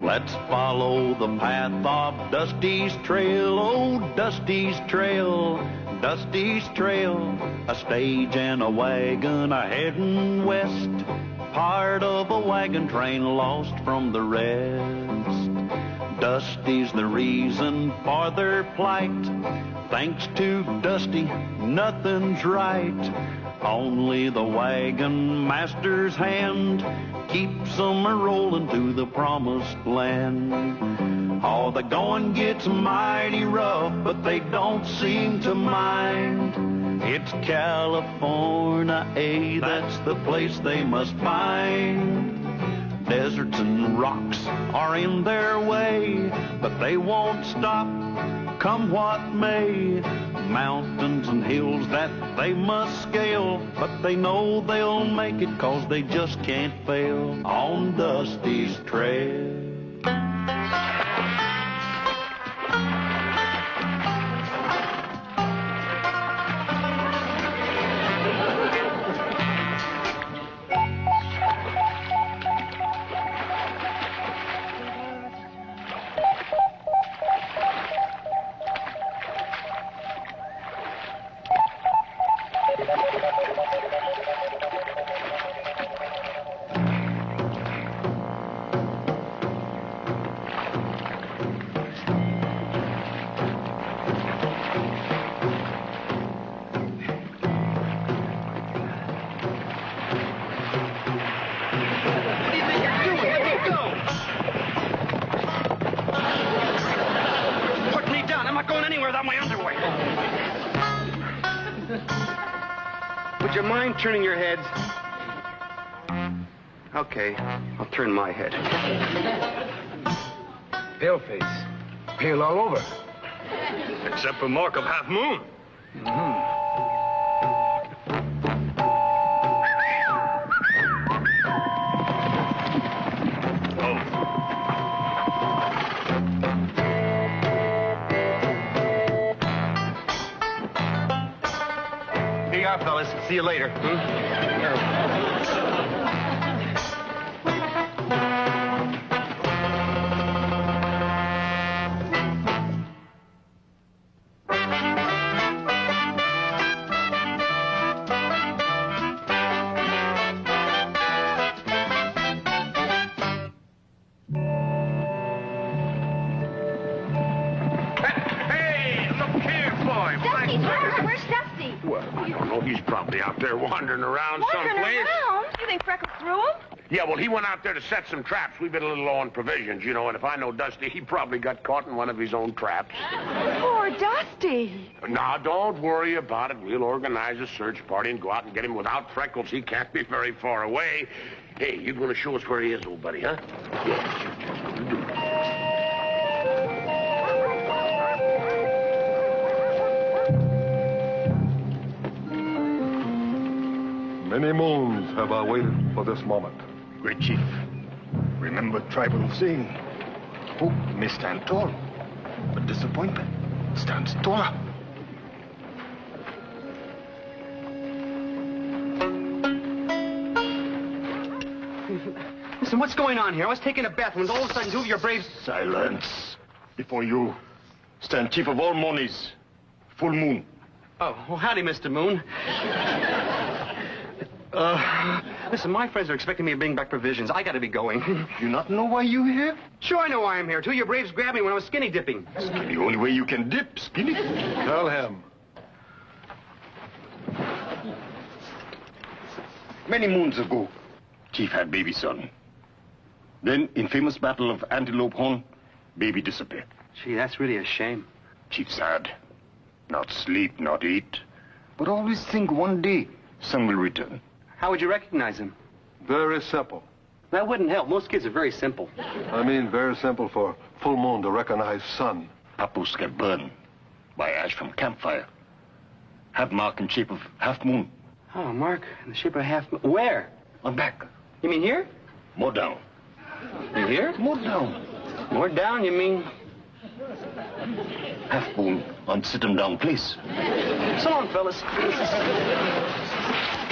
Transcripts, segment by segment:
Let's follow the path of Dusty's trail, oh, Dusty's trail, Dusty's trail. A stage and a wagon a heading west, part of a wagon train lost from the rest. Dusty's the reason for their plight. Thanks to Dusty, nothing's right. Only the wagon master's hand keeps them a-rolling to the promised land. Oh, the going gets mighty rough, but they don't seem to mind. It's California, that's the place they must find. Deserts and rocks are in their way, but they won't stop, come what may. Mountains and hills that they must scale, but they know they'll make it 'cause they just can't fail on Dusty's trail. Would you mind turning your heads? Okay, I'll turn my head. Pale face. Pale all over. Except for mark of half moon. Here you are, fellas. See you later. He's probably out there wandering around someplace. Around? You think Freckles threw him? Yeah, well, he went out there to set some traps. We've been a little low on provisions, you know, and if I know Dusty, he probably got caught in one of his own traps. Poor Dusty. Now, don't worry about it. We'll organize a search party and go out and get him. Without Freckles, he can't be very far away. Hey, you going to show us where he is, old buddy, huh? Many moons have I waited for this moment. Great Chief, remember tribal saying, hope may stand tall, but disappointment stands taller. Listen, what's going on here? I was taking a bath when all of a sudden two of your braves... Silence. Before you stand Chief of all monies, full moon. Oh, well, howdy, Mr. Moon. Listen, my friends are expecting me to bring back provisions. I gotta be going. You not know why you here? Sure I know why I'm here. Two of your braves grabbed me when I was skinny dipping. The only way you can dip, skinny. Tell him. Many moons ago, Chief had baby son. Then, in famous battle of Antelope Horn, baby disappeared. Gee, that's really a shame. Chief sad. Not sleep, not eat. But always think one day, son will return. How would you recognize him? Very simple. That wouldn't help. Most kids are very simple. I mean, very simple for full moon to recognize sun. Papoose get burned by ash from campfire. Have mark in shape of half moon. Oh, Mark, in the shape of half... Where? On back. You mean here? More down. You here? More down. More down, you mean... Half moon on sit-em down place. So long, fellas.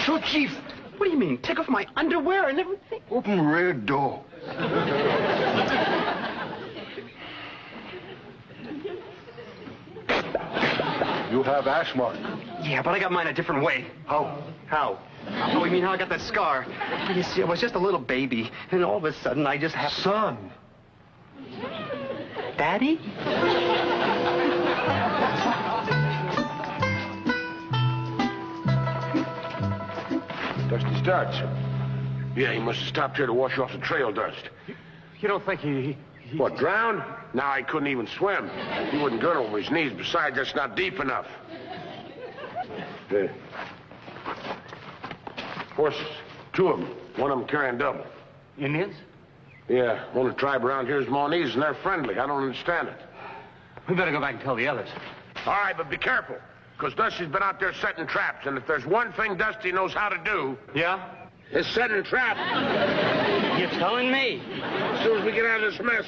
So, Chief. What do you mean? Take off my underwear and everything? Open rear door. You have ash mark. Yeah, but I got mine a different way. How? How? Oh, you mean how I got that scar? You see, I was just a little baby, and all of a sudden I just have... Son. Daddy? Dusty starts. Yeah, he must have stopped here to wash off the trail dust. You don't think he... What, drowned? Now he couldn't even swim. He wouldn't get over his knees. Besides, that's not deep enough. Horses. 2 of them. One of them carrying double. Indians? Yeah, only tribe around here is Monese, and they're friendly. I don't understand it. We better go back and tell the others. All right, but be careful, because Dusty's been out there setting traps, and if there's one thing Dusty knows how to do... Yeah? ...it's setting traps. You're telling me? As soon as we get out of this mess,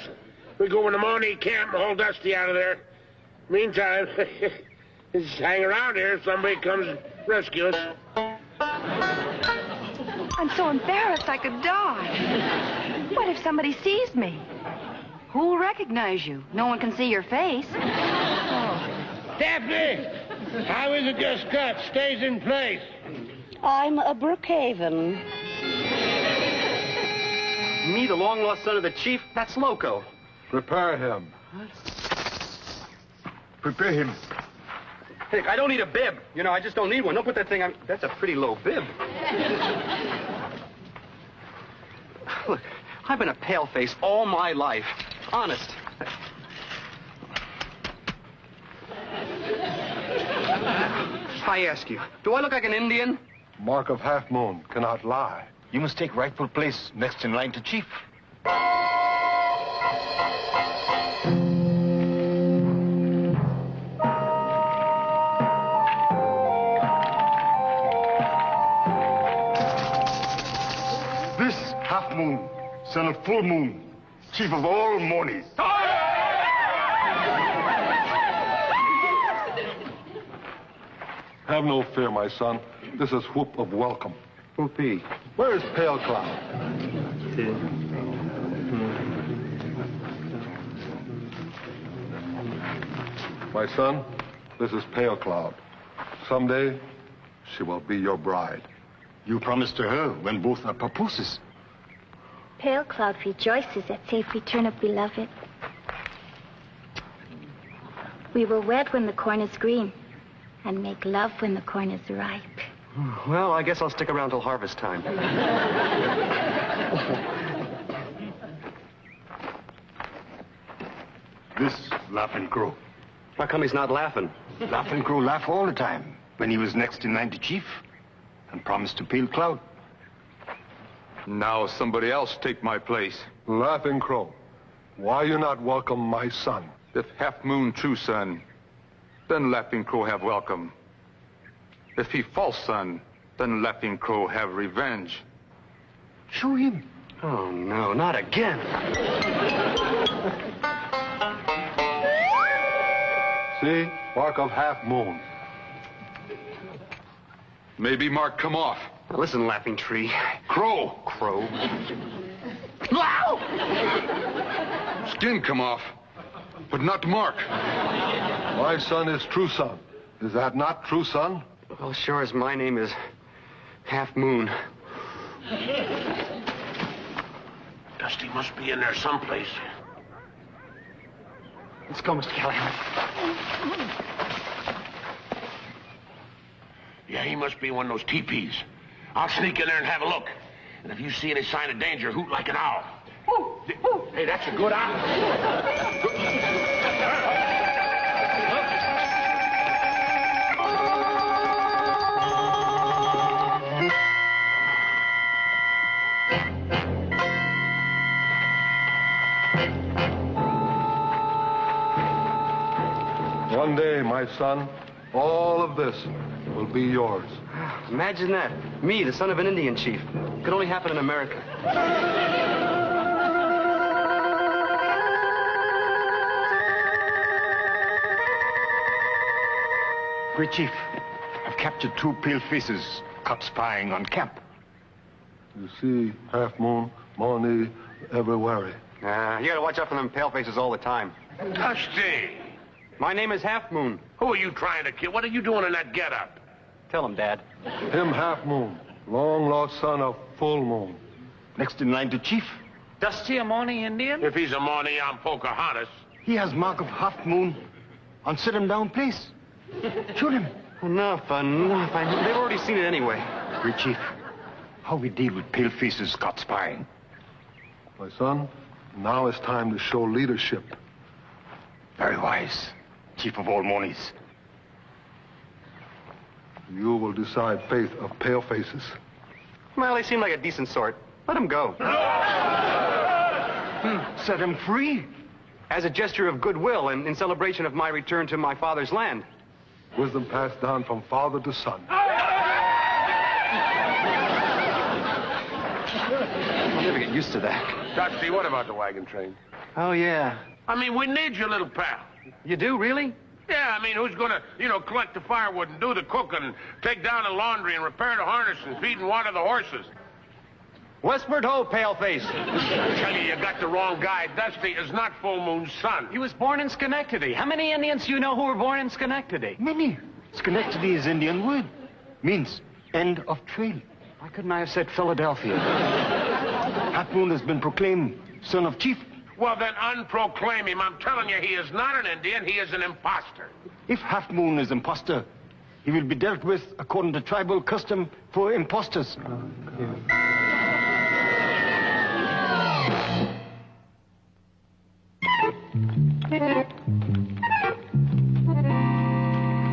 we go in the Maunee camp and haul Dusty out of there. Meantime, just hang around here if somebody comes and rescue us. I'm so embarrassed I could die. What if somebody sees me? Who'll recognize you? No one can see your face. Daphne! How is it your skirt stays in place? I'm a Brookhaven. Me, the long-lost son of the chief? That's Loco. Prepare him. Prepare him. Hey, I don't need a bib. You know, I just don't need one. Don't put that thing on... That's a pretty low bib. Look, I've been a paleface all my life. Honest. I ask you, do I look like an Indian? Mark of Half Moon cannot lie. You must take rightful place next in line to chief. This Half Moon, son of Full Moon, chief of all Monees. Have no fear, my son. This is whoop of welcome. Whoopee. Where is Pale Cloud? My son, this is Pale Cloud. Someday, she will be your bride. You promised to her when both are papooses. Pale Cloud rejoices at safe return of beloved. We will wed when the corn is green, and make love when the corn is ripe. Well, I guess I'll stick around till harvest time. This Laughing Crow. How come he's not laughing? Laughing Crow laugh all the time when he was next in line to chief and promised to Pale Cloud. Now somebody else take my place. Laughing Crow, why you not welcome my son? If Half Moon true son, then Laughing Crow have welcome. If he false son, then Laughing Crow have revenge. Show him. Oh, no, not again. See? Mark of Half Moon. Maybe Mark come off. Now listen, Laughing Tree. Crow. Crow. Skin come off, but not Mark. My son is true son. Is that not true son? Well, sure as my name is Half Moon. Dusty must be in there someplace. Let's go, Mr. Callahan. Yeah, he must be in one of those teepees. I'll sneak in there and have a look. And if you see any sign of danger, hoot like an owl. Hey, that's a good owl. One day, my son, all of this will be yours. Imagine that. Me, the son of an Indian chief. Could only happen in America. Great chief, I've captured 2 pale faces caught spying on camp. You see, Half Moon, Maunee, everywhere. You gotta watch out for them pale faces all the time. Dusty! My name is Half Moon. Who are you trying to kill? What are you doing in that getup? Tell him, Dad. Him Half Moon, long lost son of Full Moon. Next in line to Chief. Dusty a Mooney Indian? If he's a Mooney, I'm Pocahontas. He has mark of Half Moon on sit him down place. Shoot him. Enough. They've already seen it anyway. Great Chief, how we deal with pale faces caught spying? My son, now it's time to show leadership. Very wise, Chief of all Moonies. You will decide fate of pale faces. Well, he seemed like a decent sort. Let him go. Set him free. As a gesture of goodwill and in celebration of my return to my father's land. Wisdom passed down from father to son. I'll never get used to that. Dusty, what about the wagon train? Oh, yeah. I mean, we need your little pal. You do, really? Yeah, I mean, who's gonna, collect the firewood and do the cooking and take down the laundry and repair the harness and feed and water the horses? Westward ho, paleface. I tell you, you got the wrong guy. Dusty is not Full Moon's son. He was born in Schenectady. How many Indians do you know who were born in Schenectady? Many. Schenectady is Indian word. Means end of trail. Why couldn't I have said Philadelphia? Half Moon has been proclaimed son of Chief. Well, then unproclaim him. I'm telling you, he is not an Indian. He is an imposter. If Half Moon is imposter, he will be dealt with according to tribal custom for imposters.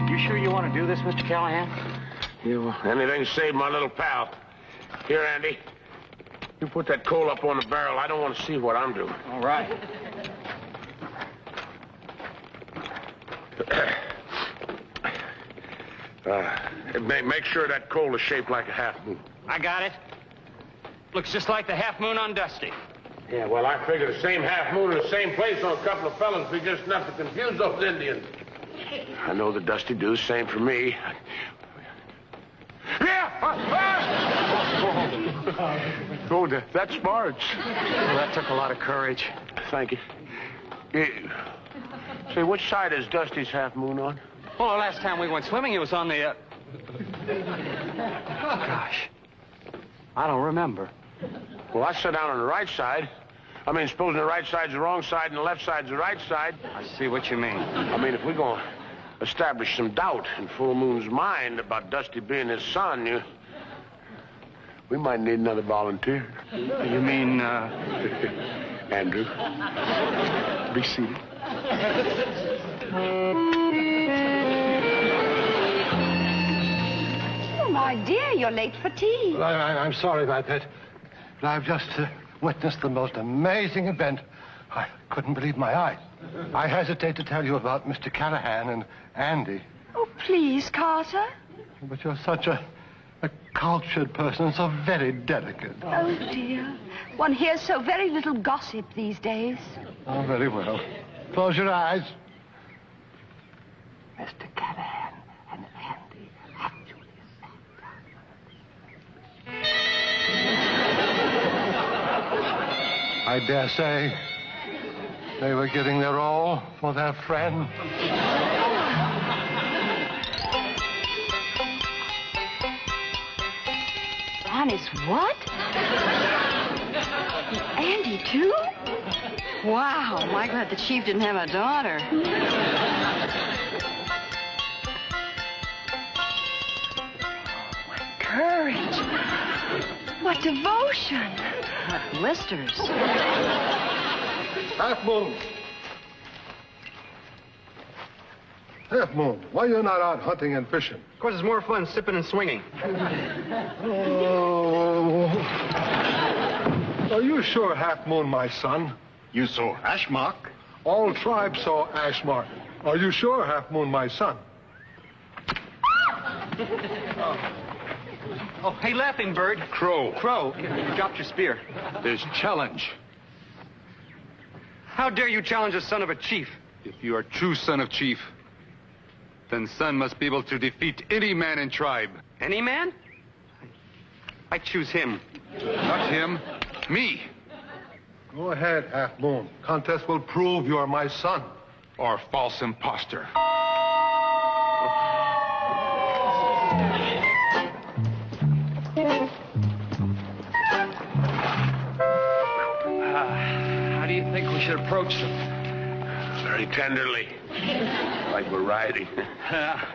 You sure you want to do this, Mr. Callahan? Yeah, well, anything to save my little pal. Here, Andy. You put that coal up on the barrel. I don't want to see what I'm doing. All right. Make sure that coal is shaped like a half moon. I got it. Looks just like the half moon on Dusty. Yeah, well, I figure the same half moon in the same place on a couple of fellas be just enough to confuse those Indians. I know the Dusty do the same for me. Yeah! Oh, that's Marge. Well, that took a lot of courage. Thank you. Say, which side is Dusty's half moon on? Well, the last time we went swimming, it was on the, Gosh. I don't remember. Well, I sit down on the right side. I mean, supposing the right side's the wrong side and the left side's the right side. I see what you mean. I mean, if we're going to establish some doubt in Full Moon's mind about Dusty being his son, we might need another volunteer. You mean, Andrew. Be seated. Oh, my dear, you're late for tea. Well, I'm sorry about that. But I've just witnessed the most amazing event. I couldn't believe my eyes. I hesitate to tell you about Mr. Callahan and Andy. Oh, please, Carter. But you're such a cultured person, so very delicate. Oh, dear. One hears so very little gossip these days. Oh, very well. Close your eyes. Mr. Callahan and Andy actually I dare say they were getting their all for their friend. Honest, what? Andy, too? Wow, am I glad the chief didn't have a daughter. Courage. What devotion. What blisters. Half Moon. Half Moon, why are you not out hunting and fishing? Of course, it's more fun sipping and swinging. Oh. Are you sure, Half Moon, my son? You saw hash mark. All tribes saw ash mark. Are you sure, Half Moon, my son? Oh, hey, Laughing Bird. Crow. Crow, you dropped your spear. There's challenge. How dare you challenge the son of a chief? If you are true son of chief, then son must be able to defeat any man in tribe. Any man? I choose him. Not him, me. Go ahead, Half Moon. Contest will prove you are my son. or false impostor. How do you think we should approach them? Very tenderly. Like we're riding. Yeah.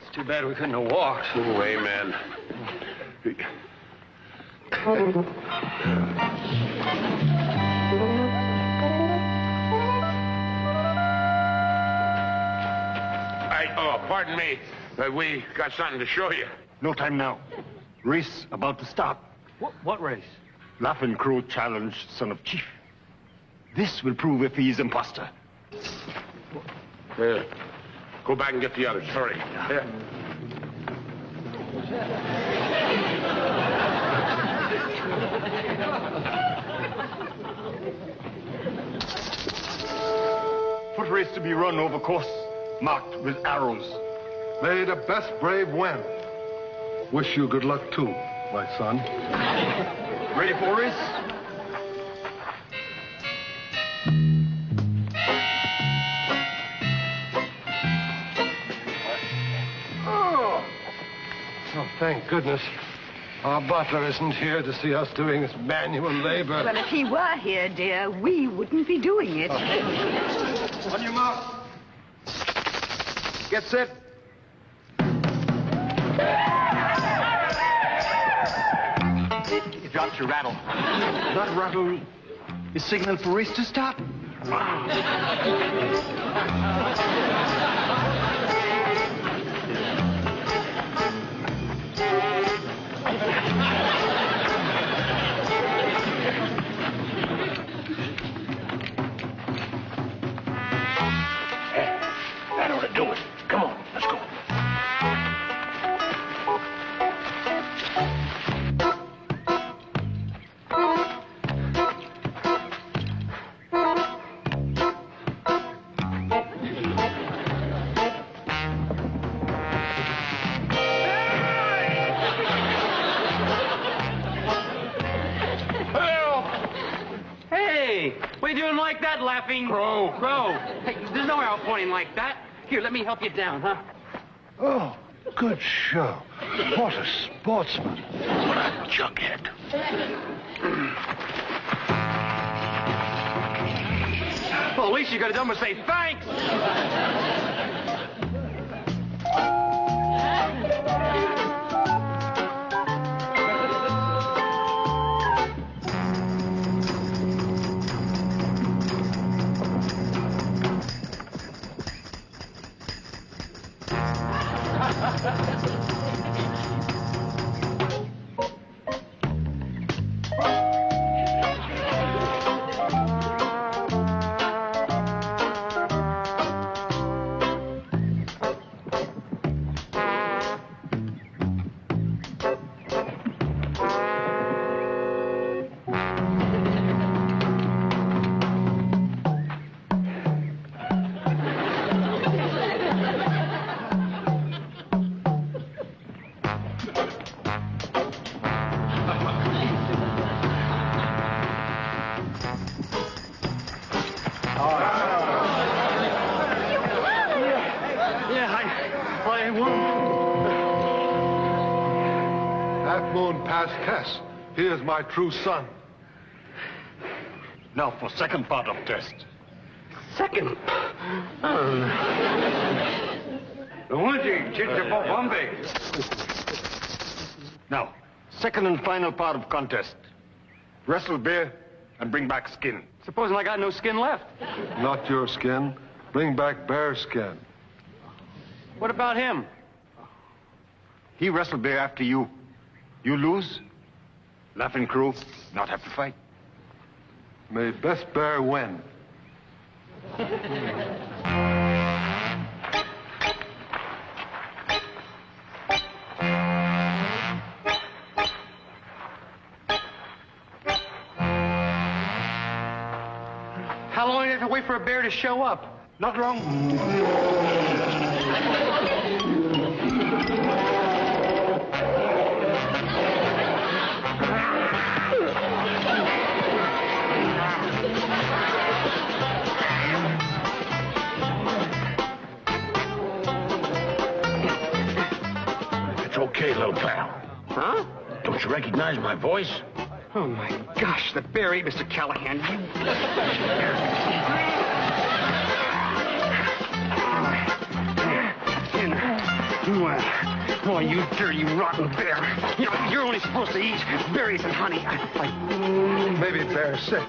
It's too bad we couldn't have walked. Oh, amen. Pardon me. We got something to show you. No time now. Race about to start. What race? Laughing Crow challenge son of chief. This will prove if he is imposter. Here. Go back and get the others. Hurry. Here. Foot race to be run over course marked with arrows. May the best brave win. Wish you good luck, too, my son. Ready for race? Oh, thank goodness. Our butler isn't here to see us doing this manual labor. Well, if he were here, dear, we wouldn't be doing it. On your mark. Get set. You dropped your rattle. That rattle is signal for race to start. That ought to do it. Come on, let's go. What are you doing like that, Laughing Crow? Hey, there's no arrow pointing like that. Here, let me help you down, huh? Oh, good show. What a sportsman. What a junkhead. Well, at least you could have done was say thanks. Tess, here's my true son. Now for second part of test. Second? Now, second and final part of contest. Wrestle bear and bring back skin. Supposing I got no skin left. Not your skin. Bring back bear skin. What about him? He wrestled bear after you. You lose. Laughing Crow not have to fight. May best bear win. How long do you have to wait for a bear to show up? Not long. Okay, little pal. Huh? Don't you recognize my voice? Oh, my gosh, the bear ate Mr. Callahan. Oh, you dirty, rotten bear. You know, you're only supposed to eat berries and honey. Maybe Bear's sick.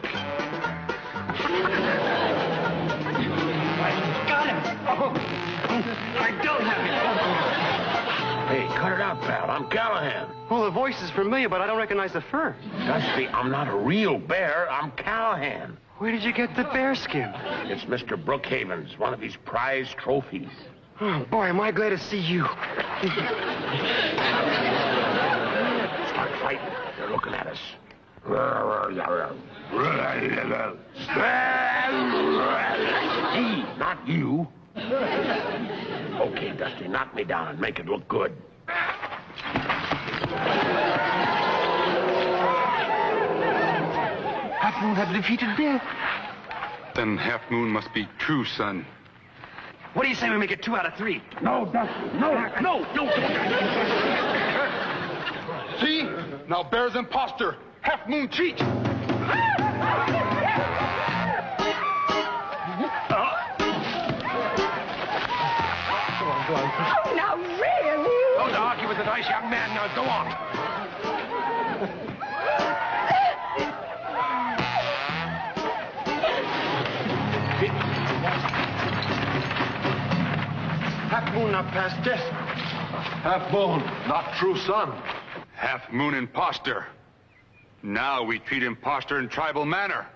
I got him. Oh, I don't have him. Hey, cut it out, pal. I'm Callahan. Well, the voice is familiar, but I don't recognize the fur. Dusty, I'm not a real bear. I'm Callahan. Where did you get the bear skin? It's Mr. Brookhaven's, one of his prize trophies. Oh, boy, am I glad to see you. Start fighting. They're looking at us. He, not you. Okay, Dusty, knock me down and make it look good. Half Moon have defeated Bear. Then Half Moon must be true son. What do you say we make it 2 out of 3? No, Dusty, no. See? Now Bear's imposter. Half Moon cheat. Oh, now really? Don't argue with a nice young man. Now go on. Half Moon not past death. Half Moon, not true son. Half Moon imposter. Now we treat imposter in tribal manner.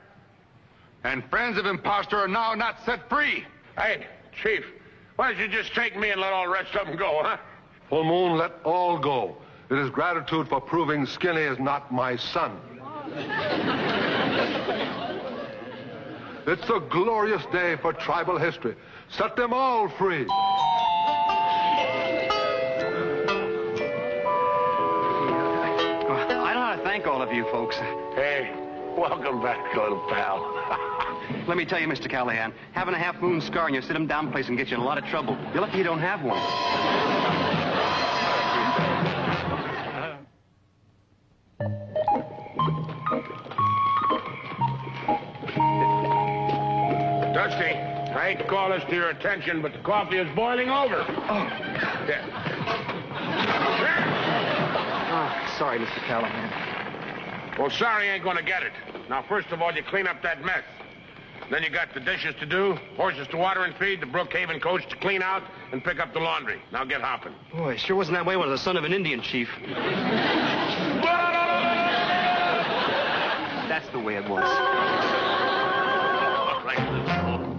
And friends of imposter are now not set free. Hey, Chief, why don't you just take me and let all the rest of them go, huh? Full Moon, let all go. It is gratitude for proving Skinny is not my son. It's a glorious day for tribal history. Set them all free. I know how to thank all of you folks. Hey, welcome back, little pal. Let me tell you, Mr. Callahan, having a Half Moon scar in your sit-him-down place can get you in a lot of trouble. You're lucky you don't have one. Dusty, I hate to call this to your attention, but the coffee is boiling over. Oh, sorry, Mr. Callahan. Well, sorry ain't gonna get it. Now, first of all, you clean up that mess. Then you got the dishes to do, horses to water and feed, the Brookhaven coach to clean out, and pick up the laundry. Now get hopping. Boy, sure wasn't that way when I was the son of an Indian chief. That's the way it was. All right, let's go.